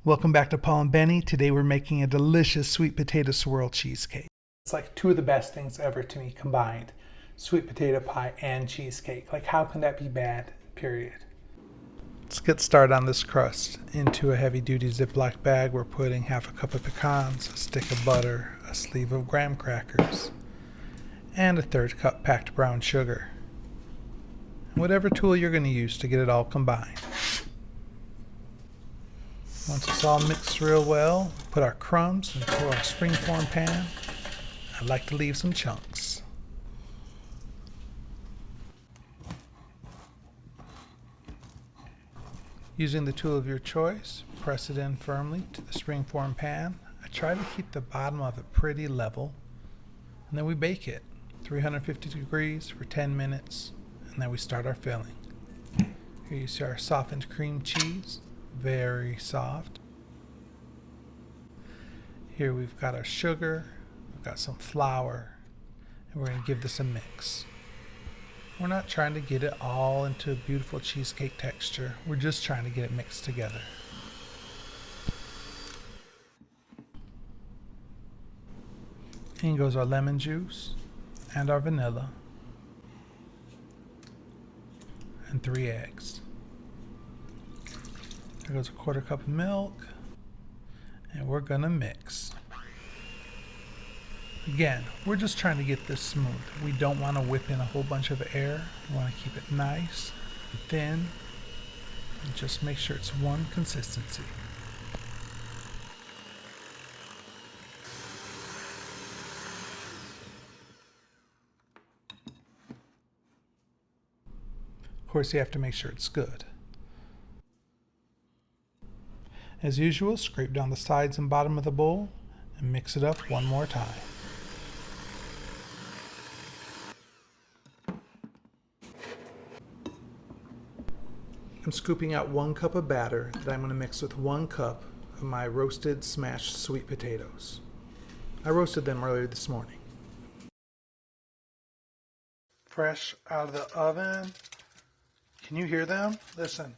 Welcome back to Paul and Benny. Today we're making a delicious sweet potato swirl cheesecake. It's like two of the best things ever to me combined. Sweet potato pie and cheesecake. Like, how can that be bad, period? Let's get started on this crust. Into a heavy duty Ziploc bag we're putting half a cup of pecans, a stick of butter, a sleeve of graham crackers, and a 1/3 cup packed brown sugar. Whatever tool you're going to use to get it all combined. Once it's all mixed real well, put our crumbs into our springform pan. I like to leave some chunks. Using the tool of your choice, press it in firmly to the springform pan. I try to keep the bottom of it pretty level, and then we bake it 350 degrees for 10 minutes, and then we start our filling. Here you see our softened cream cheese, very soft. Here we've got our sugar, we've got some flour, and we're going to give this a mix. We're not trying to get it all into a beautiful cheesecake texture. We're just trying to get it mixed together. In goes our lemon juice and our vanilla and 3 eggs. There goes a 1/4 cup of milk, and we're gonna mix. Again, we're just trying to get this smooth. We don't want to whip in a whole bunch of air. We want to keep it nice and thin, and just make sure it's one consistency. Of course, you have to make sure it's good. As usual, scrape down the sides and bottom of the bowl and mix it up one more time. I'm scooping out 1 cup of batter that I'm going to mix with 1 cup of my roasted smashed sweet potatoes. I roasted them earlier this morning. Fresh out of the oven. Can you hear them? Listen.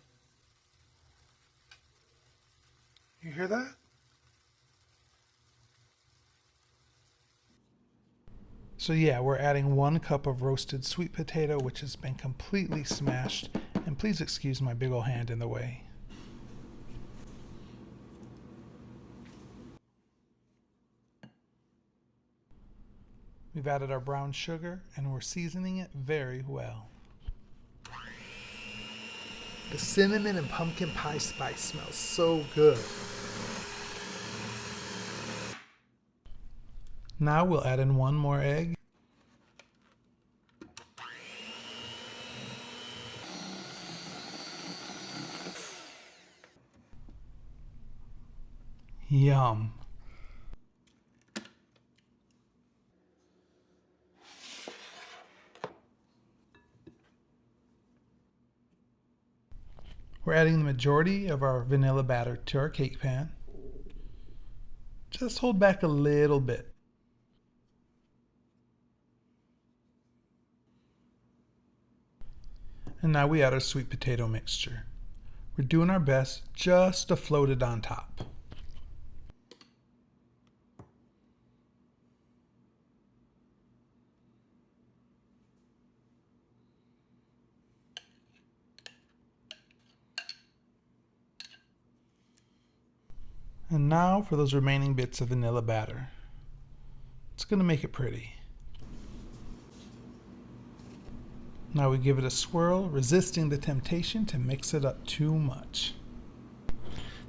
You hear that? So yeah, we're adding 1 cup of roasted sweet potato, which has been completely smashed. And please excuse my big old hand in the way. We've added our brown sugar and we're seasoning it very well. The cinnamon and pumpkin pie spice smells so good. Now we'll add in 1 more egg. Yum. We're adding the majority of our vanilla batter to our cake pan. Just hold back a little bit. And now we add our sweet potato mixture. We're doing our best just to float it on top. And now for those remaining bits of vanilla batter. It's going to make it pretty. Now we give it a swirl, resisting the temptation to mix it up too much.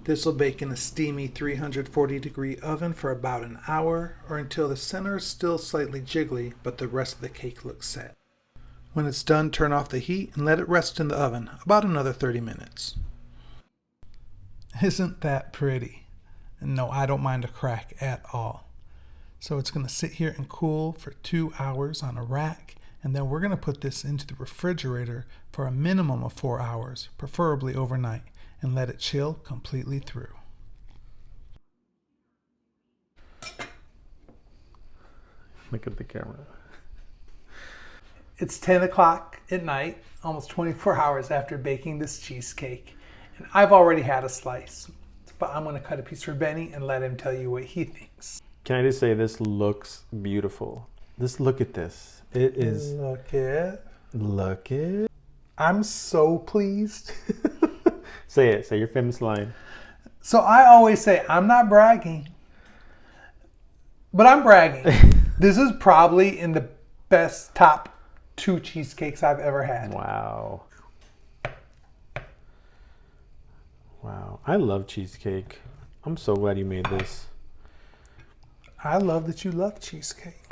This will bake in a steamy 340-degree oven for about an hour, or until the center is still slightly jiggly, but the rest of the cake looks set. When it's done, turn off the heat and let it rest in the oven about another 30 minutes. Isn't that pretty? And no, I don't mind a crack at all. So it's going to sit here and cool for 2 hours on a rack, and then we're going to put this into the refrigerator for a minimum of 4 hours, preferably overnight, and let it chill completely through. Look at the camera. It's 10 o'clock at night, almost 24 hours after baking this cheesecake, and I've already had a slice. but I'm going to cut a piece for Benny and let him tell you what he thinks. Can I just say this looks beautiful? Look at this. It is. Look it. I'm so pleased. Say it. Say your famous line. So I always say, I'm not bragging, but I'm bragging. This is probably in the best top 2 cheesecakes I've ever had. Wow. Wow. I love cheesecake. I'm so glad you made this. I love that you love cheesecake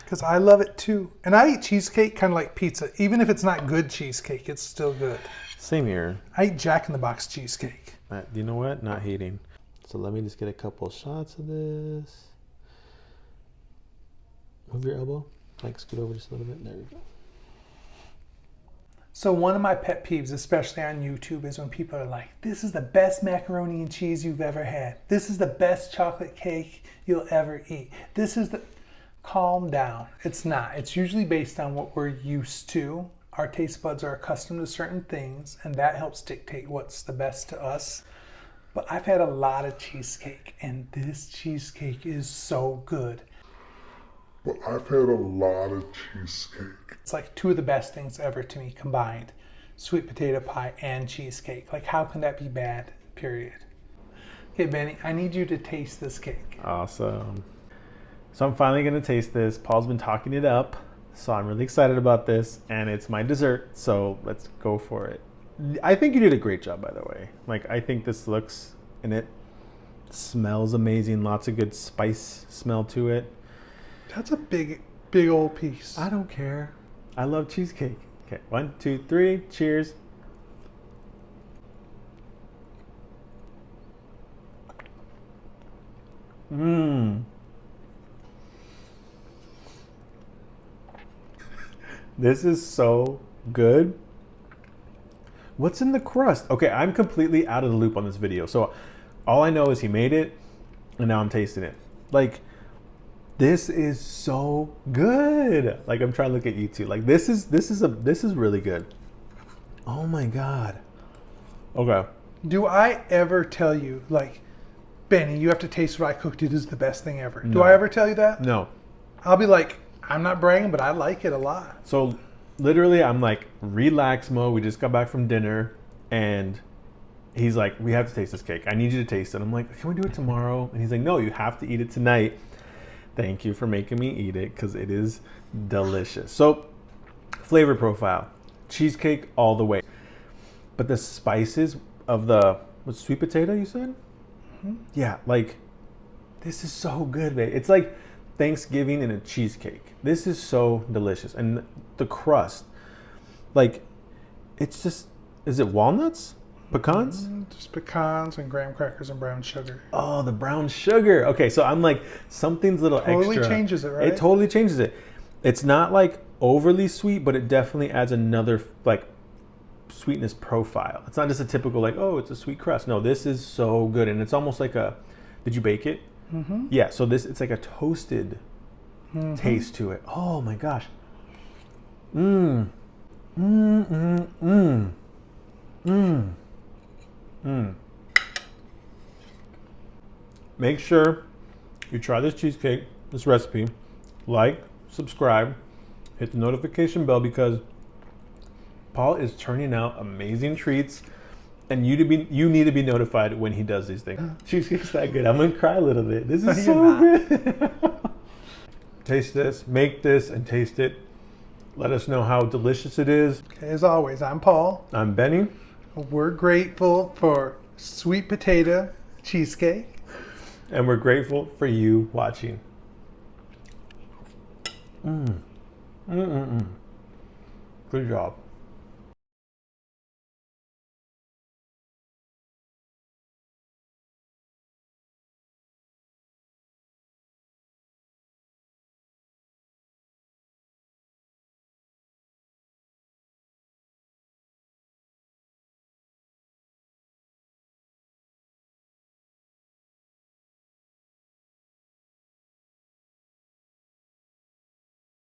because I love it too. And I eat cheesecake kind of like pizza. Even if it's not good cheesecake, it's still good. Same here. I eat Jack in the Box cheesecake. You know what? Not hating. So let me just get a couple shots of this. Move your elbow. Like scoot over just a little bit. There we go. So one of my pet peeves, especially on YouTube, is when people are like, this is the best macaroni and cheese you've ever had. This is the best chocolate cake you'll ever eat. This is the... Calm down. It's not. It's usually based on what we're used to. Our taste buds are accustomed to certain things, and that helps dictate what's the best to us. But I've had a lot of cheesecake, and this cheesecake is so good. But I've had a lot of cheesecake. It's like 2 of the best things ever to me combined. Sweet potato pie and cheesecake. Like, how can that be bad, period? Okay, Benny, I need you to taste this cake. Awesome. So I'm finally going to taste this. Paul's been talking it up, so I'm really excited about this, and it's my dessert, so let's go for it. I think you did a great job, by the way. Like, I think this looks, and it smells amazing. Lots of good spice smell to it. That's a big old piece. I don't care. I love cheesecake. Okay, 1, 2, 3, cheers. This is so good. What's in the crust? Okay, I'm completely out of the loop on this video. So all I know is he made it and now I'm tasting it. Like, this is so good. Like, I'm trying to look at you two. Like, this is really good. Oh my God. Okay. Do I ever tell you, like, Benny, you have to taste what I cooked. It is the best thing ever. Do No. I ever tell you that? No. I'll be like, I'm not bragging, but I like it a lot. So literally I'm like relax mode. We just got back from dinner and he's like, we have to taste this cake. I need you to taste it. I'm like, can we do it tomorrow? And he's like, no, you have to eat it tonight. Thank you for making me eat it because it is delicious. So flavor profile, cheesecake all the way. But the spices of the sweet potato, you said? Mm-hmm. Yeah, like this is so good, babe. It's like Thanksgiving in a cheesecake. This is so delicious. And the crust, like, it's just, is it walnuts? Pecans? Just pecans and graham crackers and brown sugar. Oh, the brown sugar. Okay, so I'm like, something's a little Totally extra. changes it, right? It totally changes it. It's not like overly sweet, but it definitely adds another like sweetness profile. It's not just a typical like, oh, it's a sweet crust. No, this is so good. And it's almost like a, did you bake it? Mm-hmm. Yeah, so it's like a toasted taste to it. Oh my gosh. Make sure you try this cheesecake, this recipe, like, subscribe, hit the notification bell because Paul is turning out amazing treats and you need to be notified when he does these things. Cheesecake's that good. I'm gonna cry a little bit. This is so good. Taste this, make this, and taste it. Let us know how delicious it is. Okay, as always, I'm Paul. I'm Benny. We're grateful for sweet potato cheesecake. And we're grateful for you watching. Good job.